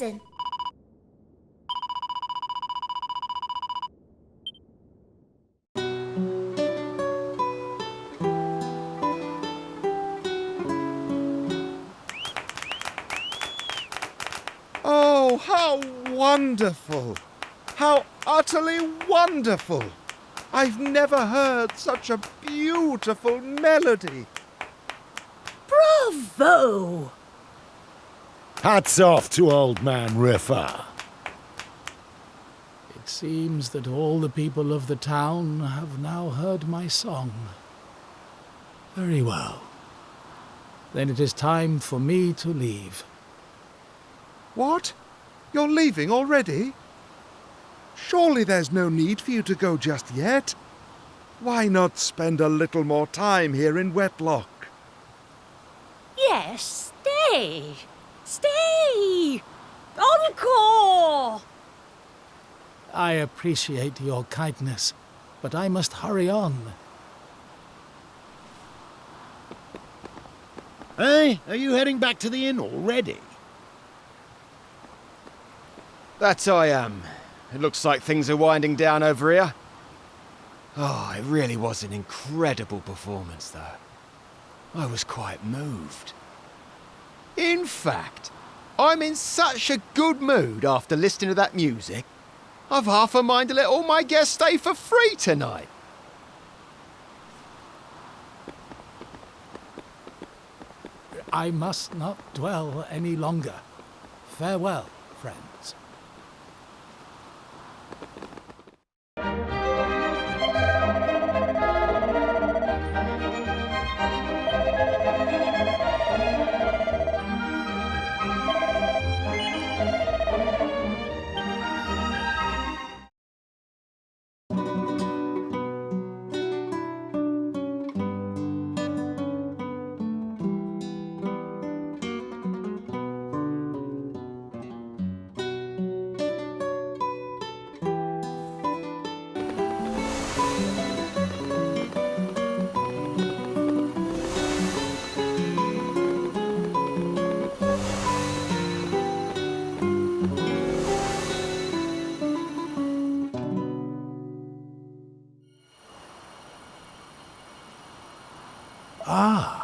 listen. Oh, how wonderful! How utterly wonderful! I've never heard such a beautiful melody. Bravo! Hats off to Old Man Riffer. It seems that all the people of the town have now heard my song. Very well. Then it is time for me to leave. What? You're leaving already? Surely there's no need for you to go just yet. Why not spend a little more time here in Wetlock? Yes, stay! Stay! Encore! I appreciate your kindness, but I must hurry on. Hey, are you heading back to the inn already? That I am. It looks like things are winding down over here. Oh, it really was an incredible performance, though. I was quite moved. In fact, I'm in such a good mood after listening to that music, I've half a mind to let all my guests stay for free tonight. I must not dwell any longer. Farewell, friends. Ah.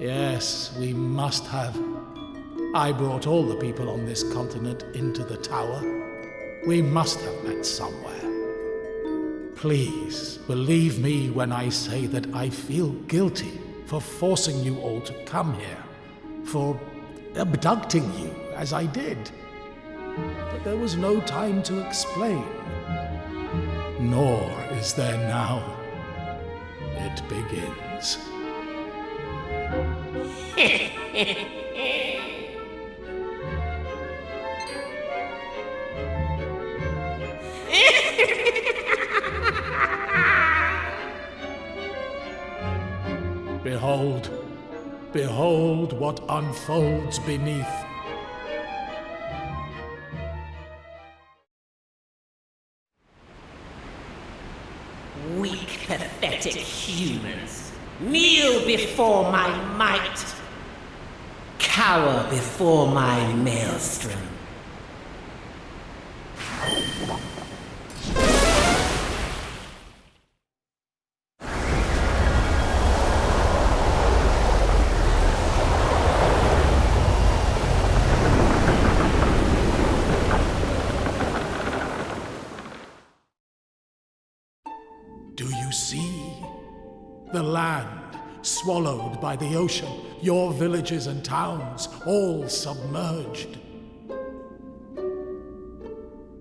Yes, we must have. I brought all the people on this continent into the tower. We must have met somewhere. Please, believe me when I say that I feel guilty for forcing you all to come here, for abducting you as I did. But there was no time to explain. Nor is there now. It begins. Behold, behold what unfolds beneath. Weak, pathetic humans, kneel before my might. Cower before my maelstrom. see? The land swallowed by the ocean, your villages and towns all submerged.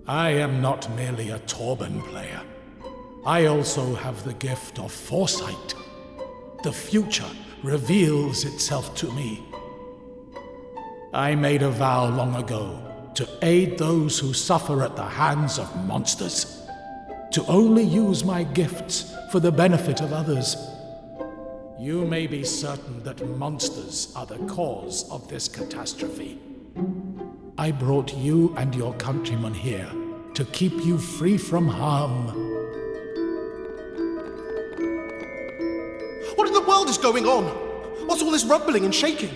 I am not merely a Torben player. I also have the gift of foresight. The future reveals itself to me. I made a vow long ago to aid those who suffer at the hands of monsters, to only use my gifts for the benefit of others. You may be certain that monsters are the cause of this catastrophe. I brought you and your countrymen here to keep you free from harm. What in the world is going on? What's all this rumbling and shaking?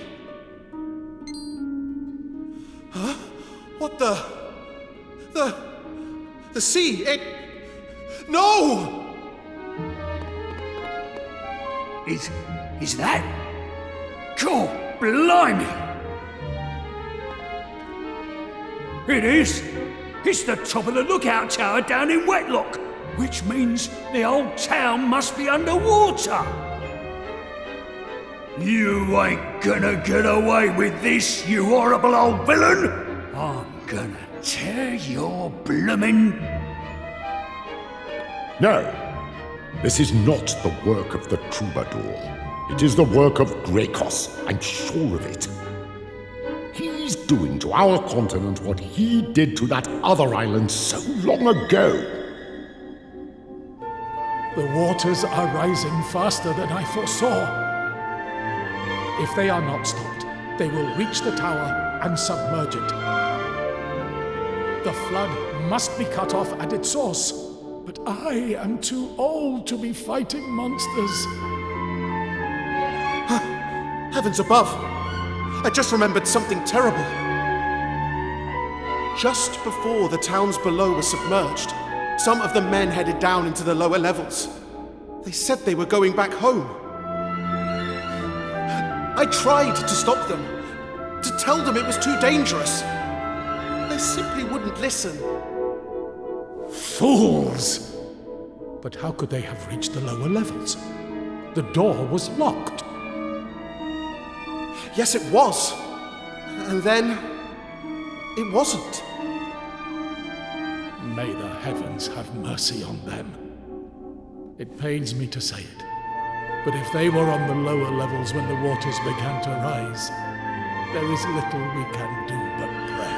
Huh? What the sea, it... No! Is that? God, blimey! It is! It's the top of the lookout tower down in Wetlock, which means the old town must be underwater! You ain't gonna get away with this, you horrible old villain! I'm gonna tear your bloomin'... No, this is not the work of the troubadour. It is the work of Dracos, I'm sure of it. He's doing to our continent what he did to that other island so long ago. The waters are rising faster than I foresaw. If they are not stopped, they will reach the tower and submerge it. The flood must be cut off at its source, but I am too old to be fighting monsters. Heavens above! I just remembered something terrible. Just before the towns below were submerged, some of the men headed down into the lower levels. They said they were going back home. I tried to stop them, to tell them it was too dangerous. They simply wouldn't listen. Fools! But how could they have reached the lower levels? The door was locked. Yes, it was. And then, it wasn't. May the heavens have mercy on them. It pains me to say it, but if they were on the lower levels when the waters began to rise, there is little we can do but pray.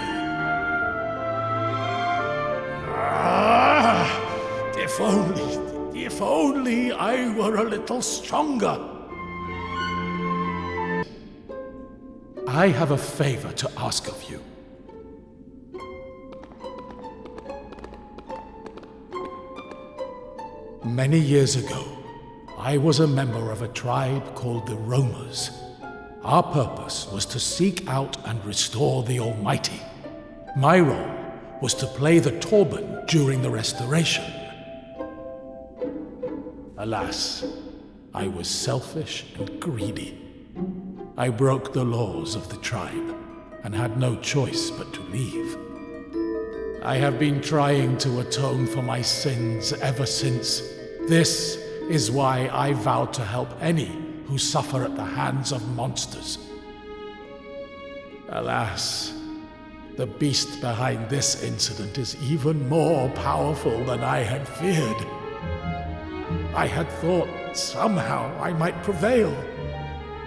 Ah! If only I were a little stronger. I have a favor to ask of you. Many years ago, I was a member of a tribe called the Roamers. Our purpose was to seek out and restore the Almighty. My role was to play the Torben during the restoration. Alas, I was selfish and greedy. I broke the laws of the tribe and had no choice but to leave. I have been trying to atone for my sins ever since. This is why I vowed to help any who suffer at the hands of monsters. Alas, the beast behind this incident is even more powerful than I had feared. I had thought somehow I might prevail,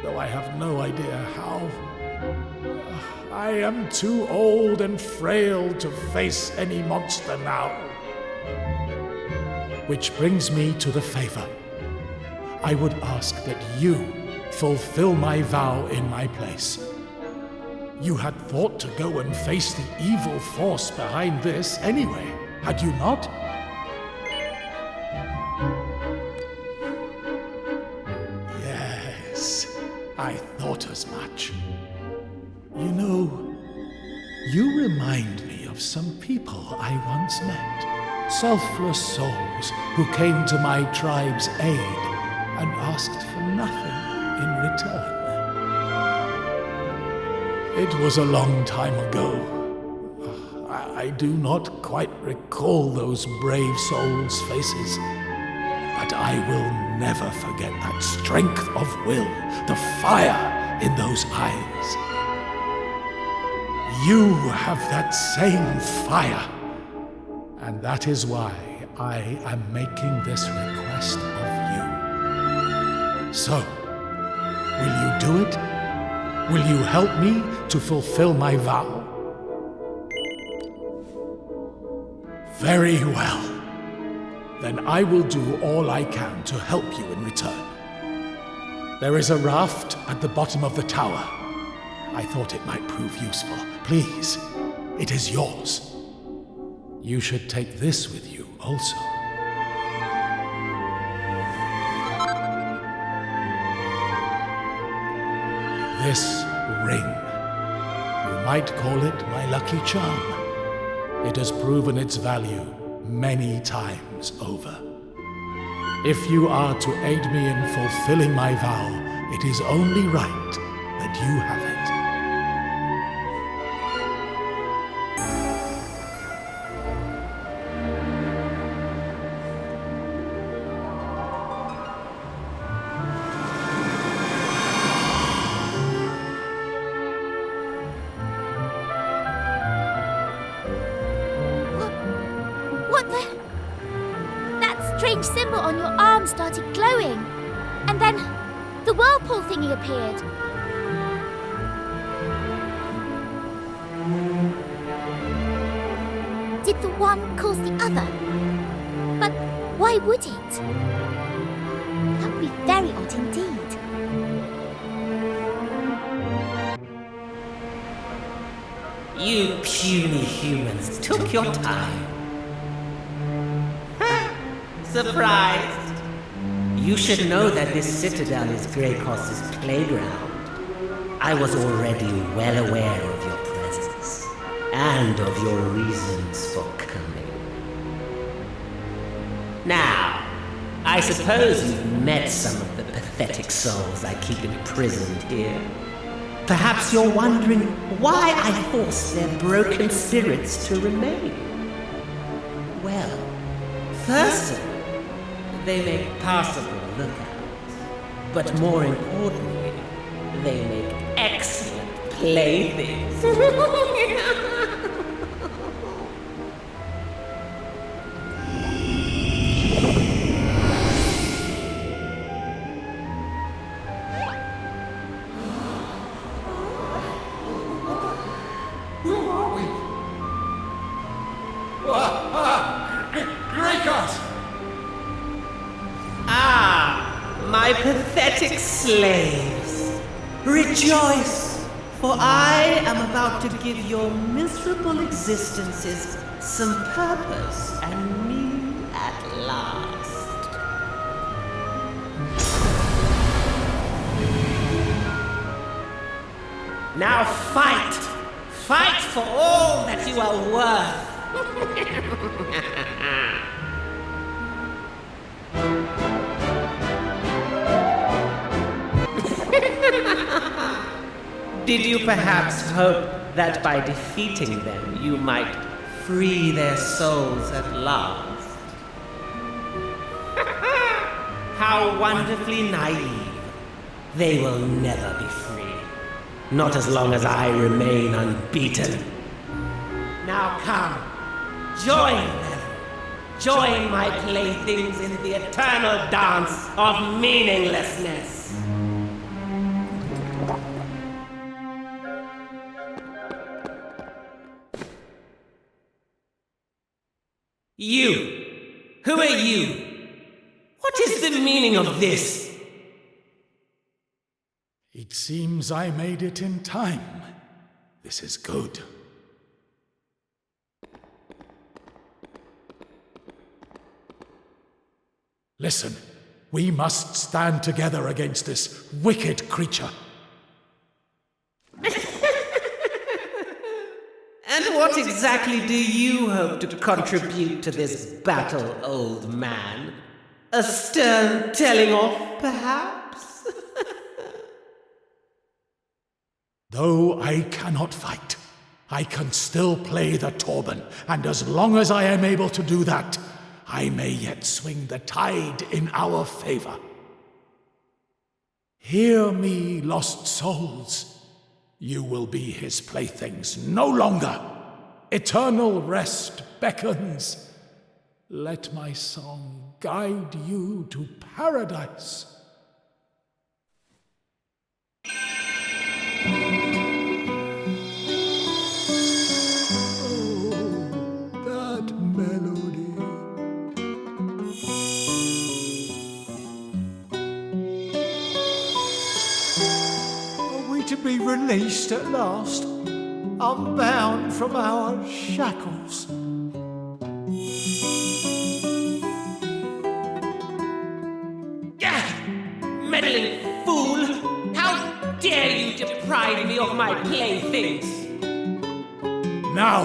though I have no idea how. I am too old and frail to face any monster now. Which brings me to the favor. I would ask that you fulfill my vow in my place. You had thought to go and face the evil force behind this anyway, had you not? Yes, I thought as much. You know, you remind me of some people I once met. Selfless souls who came to my tribe's aid and asked for nothing in return. It was a long time ago. I do not quite recall those brave souls' faces, but but I will never forget that strength of will, the fire in those eyes. You have that same fire, and that is why I am making this request of you. So, will you do it? Will you help me to fulfill my vow? Very well. Then I will do all I can to help you in return. There is a raft at the bottom of the tower. I thought it might prove useful. Please, it is yours. You should take this with you also. This ring. You might call it my lucky charm. It has proven its value many times over. If you are to aid me in fulfilling my vow, it is only right that you have it. What the? That strange symbol on your arm started glowing. And then the whirlpool thingy appeared. Did the one cause the other? But why would it? That would be very odd indeed. You puny humans took your time. Surprised? You should know that this citadel is Greykos' playground. I was already well aware of your presence, and of your reasons for coming. Now, I suppose you've met some of the pathetic souls I keep imprisoned here. Perhaps you're wondering why I force their broken spirits to remain. Well, first of all, they make passable lookouts. But more importantly, they make excellent playthings. My pathetic slaves, rejoice, for I am about to give your miserable existences some purpose and meaning at last. Now fight! Fight for all that you are worth! Did you perhaps hope that by defeating them you might free their souls at last? How wonderfully naive. They will never be free. Not as long as I remain unbeaten. Now come, join them. Join my playthings in the eternal dance of meaninglessness. You! Who are you? What is the meaning of this? It seems I made it in time. This is good. Listen, we must stand together against this wicked creature. And what exactly do you hope to contribute to this battle, old man? A stern telling off, perhaps? Though I cannot fight, I can still play the Torban, and as long as I am able to do that, I may yet swing the tide in our favor. Hear me, lost souls. You will be his playthings no longer. Eternal rest beckons. Let my song guide you to paradise. To be released at last, unbound from our shackles. Meddling fool! How dare you deprive me of my playthings? Now,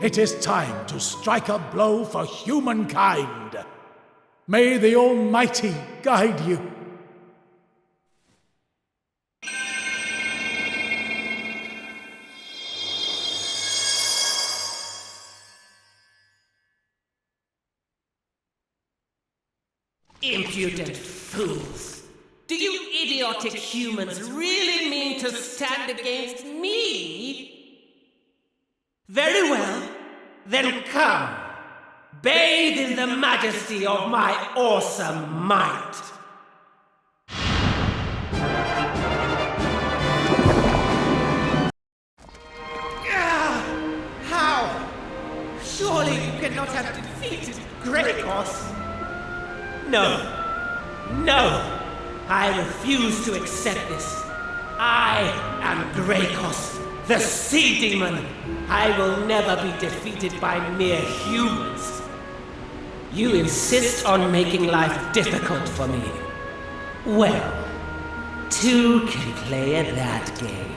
it is time to strike a blow for humankind. May the Almighty guide you. Impudent fools! Do you idiotic humans really mean to stand against me? Very well, then come. Bathe in the majesty of my awesome might. How? Surely you cannot have defeated Gregos. No. No! I refuse to accept this. I am Dracos, the Sea Demon. I will never be defeated by mere humans. You insist on making life difficult for me. Well, two can play at that game.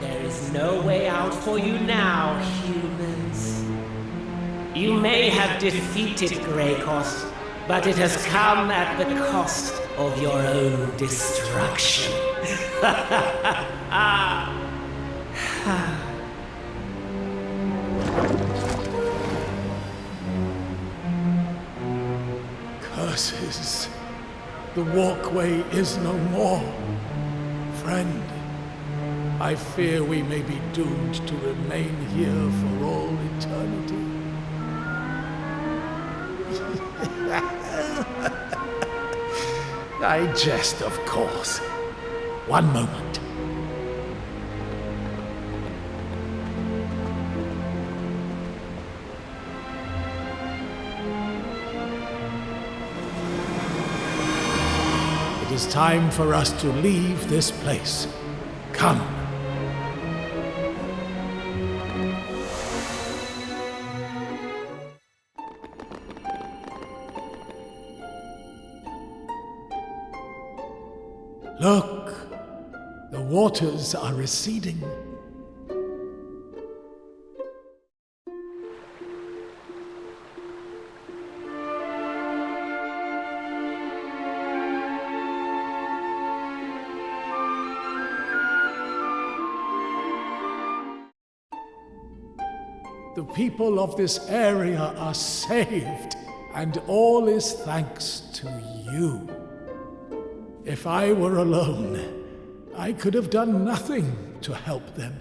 There is no way out for you now, humans. You may have defeated Dracos, but it has come at the cost of your own destruction. Curses. The walkway is no more. Friend, I fear we may be doomed to remain here for all eternity. I jest, of course. One moment. It is time for us to leave this place. Come. Look, the waters are receding. The people of this area are saved, and all is thanks to you. If I were alone, I could have done nothing to help them.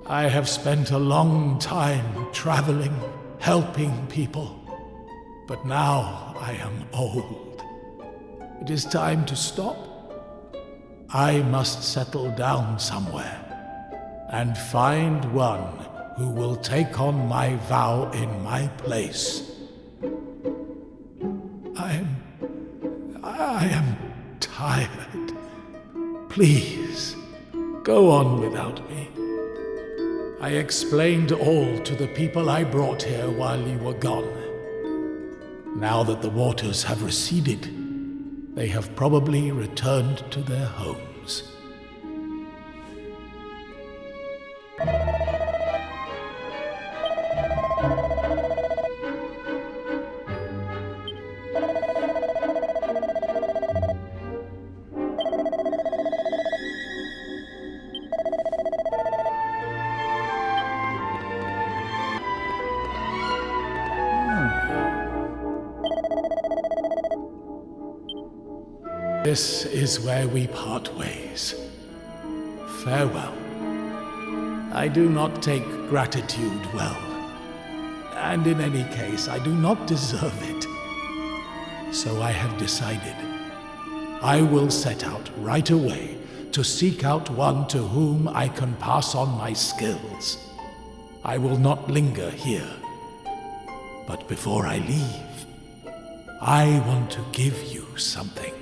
I have spent a long time traveling, helping people, but now I am old. It is time to stop. I must settle down somewhere and find one who will take on my vow in my place. I am tired. Please, go on without me. I explained all to the people I brought here while you were gone. Now that the waters have receded, they have probably returned to their homes. This is where we part ways. Farewell. I do not take gratitude well. And in any case, I do not deserve it. So I have decided. I will set out right away to seek out one to whom I can pass on my skills. I will not linger here. But before I leave, I want to give you something.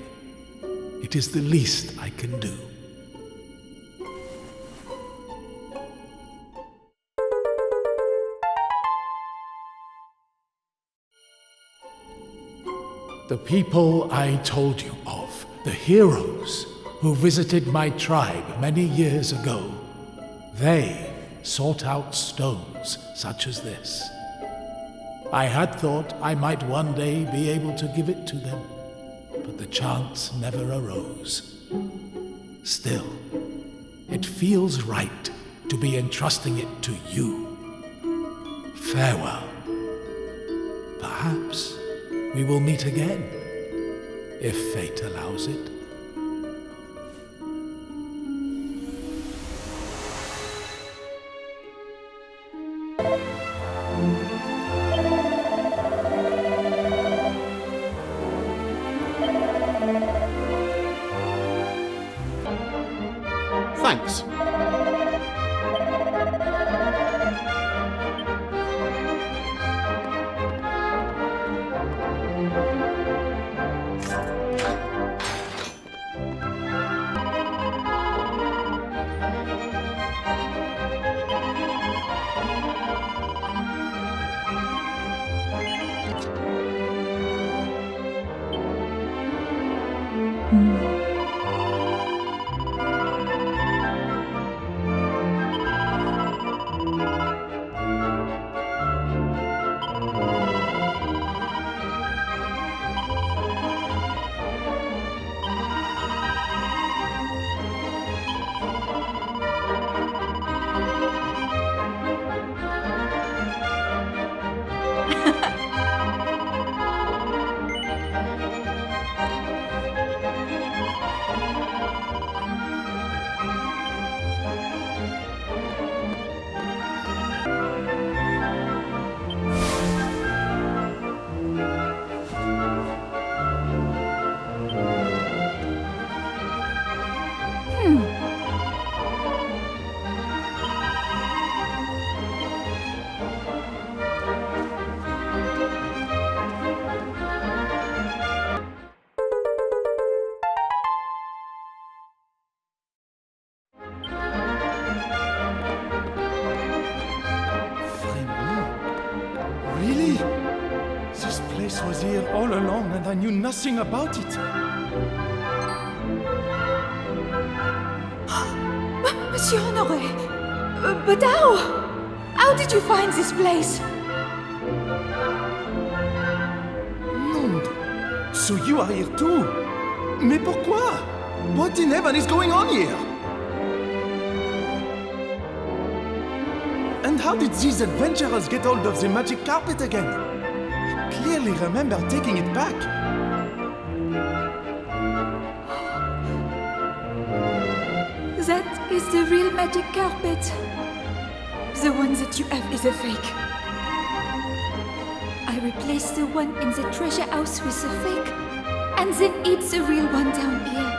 It is the least I can do. The people I told you of, the heroes who visited my tribe many years ago, they sought out stones such as this. I had thought I might one day be able to give it to them, but the chance never arose. Still, it feels right to be entrusting it to you. Farewell. Perhaps we will meet again, if fate allows it. Thanks. Really? This place was here all along and I knew nothing about it. Monsieur Honoré, but how? How did you find this place? Monde! So you are here too? Mais pourquoi? What in heaven is going on here? And how did these adventurers get hold of the magic carpet again? I clearly remember taking it back. That is the real magic carpet. The one that you have is a fake. I replaced the one in the treasure house with the fake, and then it's the real one down here.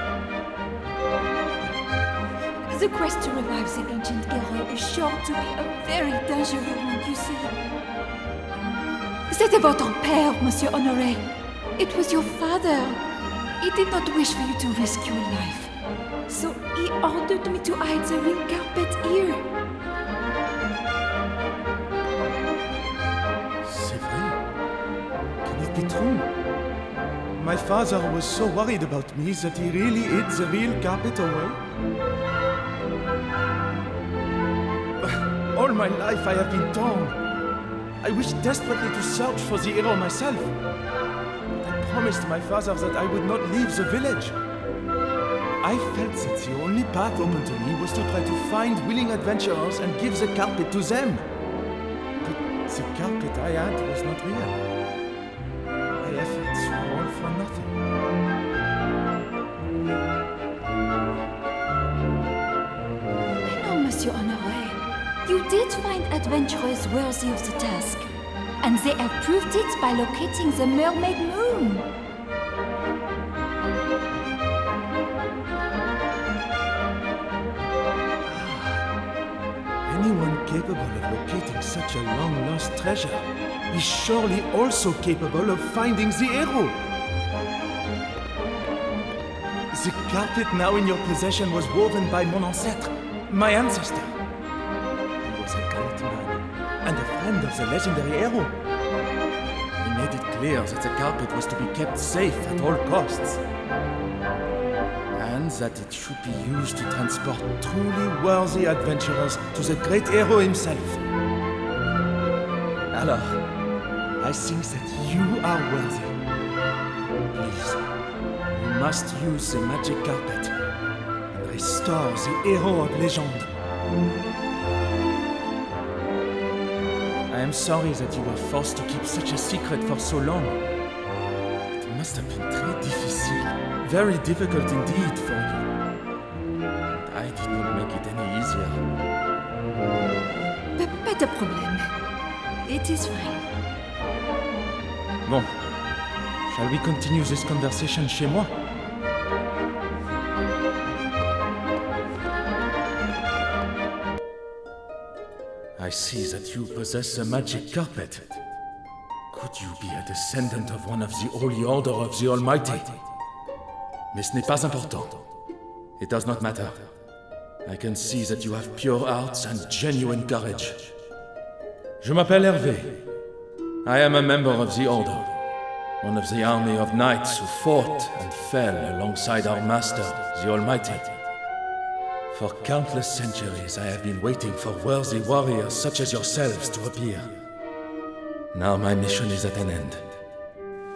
The quest to revive the ancient hero is sure to be a very dangerous one, you see. C'était votre père, Monsieur Honoré. It was your father. He did not wish for you to risk your life. So he ordered me to hide the real carpet here. C'est vrai? Can it be true? My father was so worried about me that he really hid the real carpet away. All my life I have been torn. I wished desperately to search for the hero myself. I promised my father that I would not leave the village. I felt that the only path open to me was to try to find willing adventurers and give the carpet to them. But the carpet I had was not real. My efforts were all for nothing. could find adventurers worthy of the task. And they have proved it by locating the Mermaid Moon. Anyone capable of locating such a long-lost treasure is surely also capable of finding the hero. The carpet now in your possession was woven by mon ancêtre, my ancestor. He was a great man and a friend of the legendary hero. He made it clear that the carpet was to be kept safe at all costs, and that it should be used to transport truly worthy adventurers to the great hero himself. Alors, I think that you are worthy. Please, you must use the magic carpet and restore the hero of legend. I am sorry that you were forced to keep such a secret for so long. It must have been très difficile, very difficult indeed for you. And I did not make it any easier. Pas de problème. It is fine. Bon, shall we continue this conversation chez moi? I see that you possess a magic carpet. Could you be a descendant of one of the Holy Order of the Almighty? Mais ce n'est pas important. It does not matter. I can see that you have pure hearts and genuine courage. Je m'appelle Hervé. I am a member of the Order, one of the army of knights who fought and fell alongside our master, the Almighty. For countless centuries I have been waiting for worthy warriors such as yourselves to appear. Now my mission is at an end.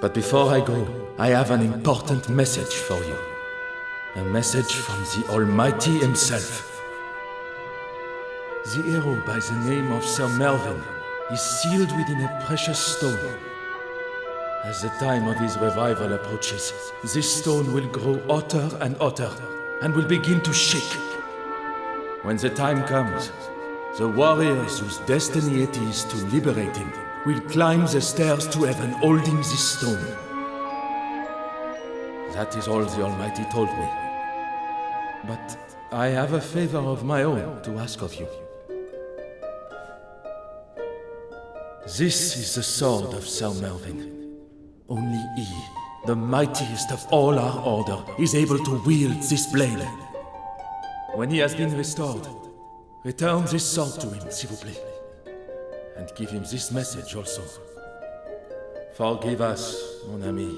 But before I go, I have an important message for you. A message from the Almighty himself. The hero by the name of Sir Melvin is sealed within a precious stone. As the time of his revival approaches, this stone will grow hotter and hotter, and will begin to shake. When the time comes, the warriors whose destiny it is to liberate him will climb the stairs to heaven holding this stone. That is all the Almighty told me. But I have a favor of my own to ask of you. This is the sword of Sir Melvin. Only he, the mightiest of all our order, is able to wield this blade. When he has been restored, return this sword to him, s'il vous plaît. And give him this message also. Forgive us, mon ami.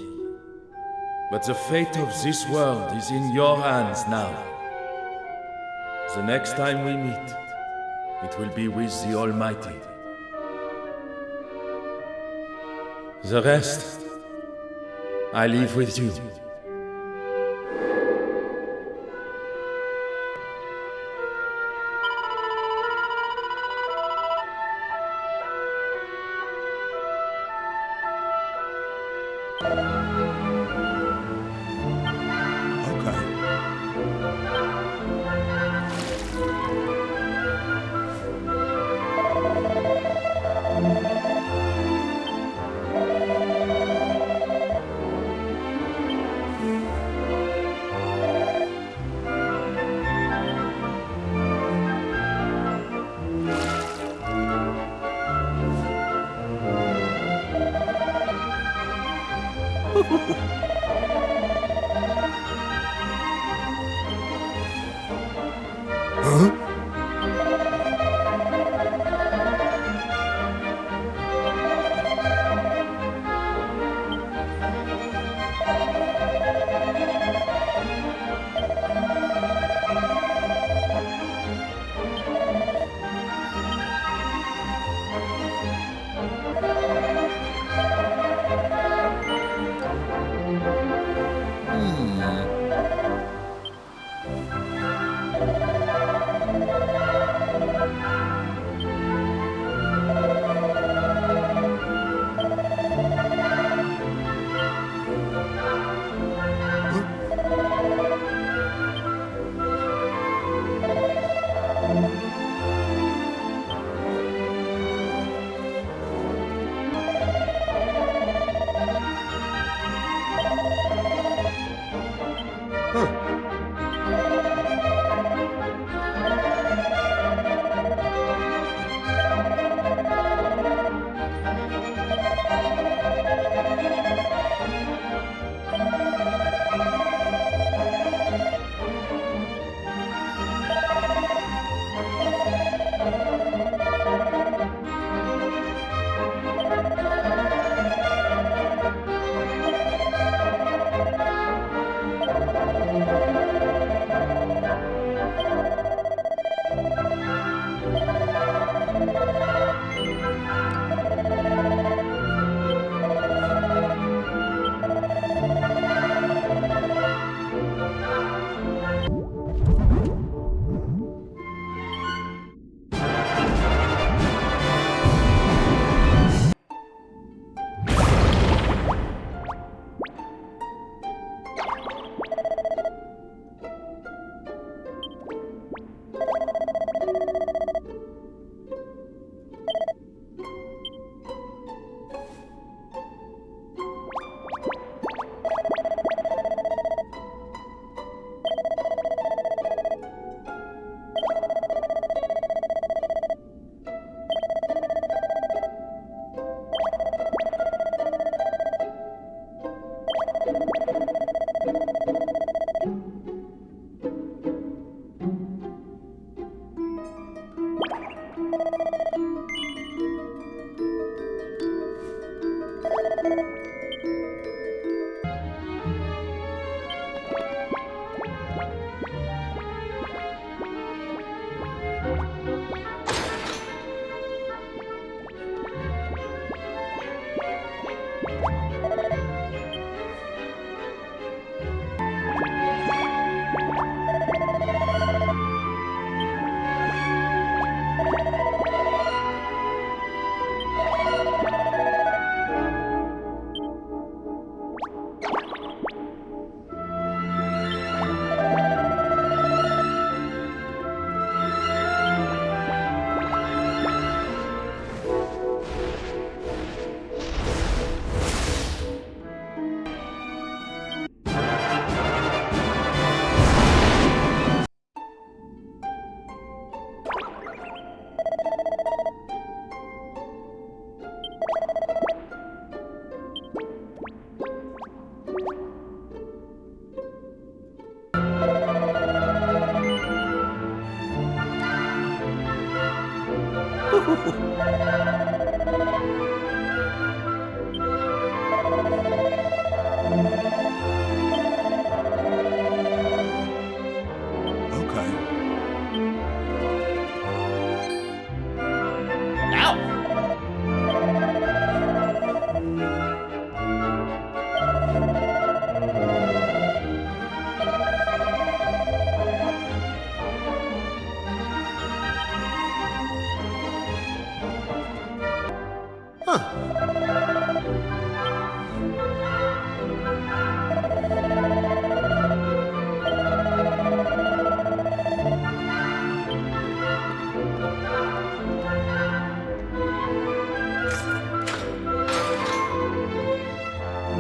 But the fate of this world is in your hands now. The next time we meet, it will be with the Almighty. The rest, I leave with you.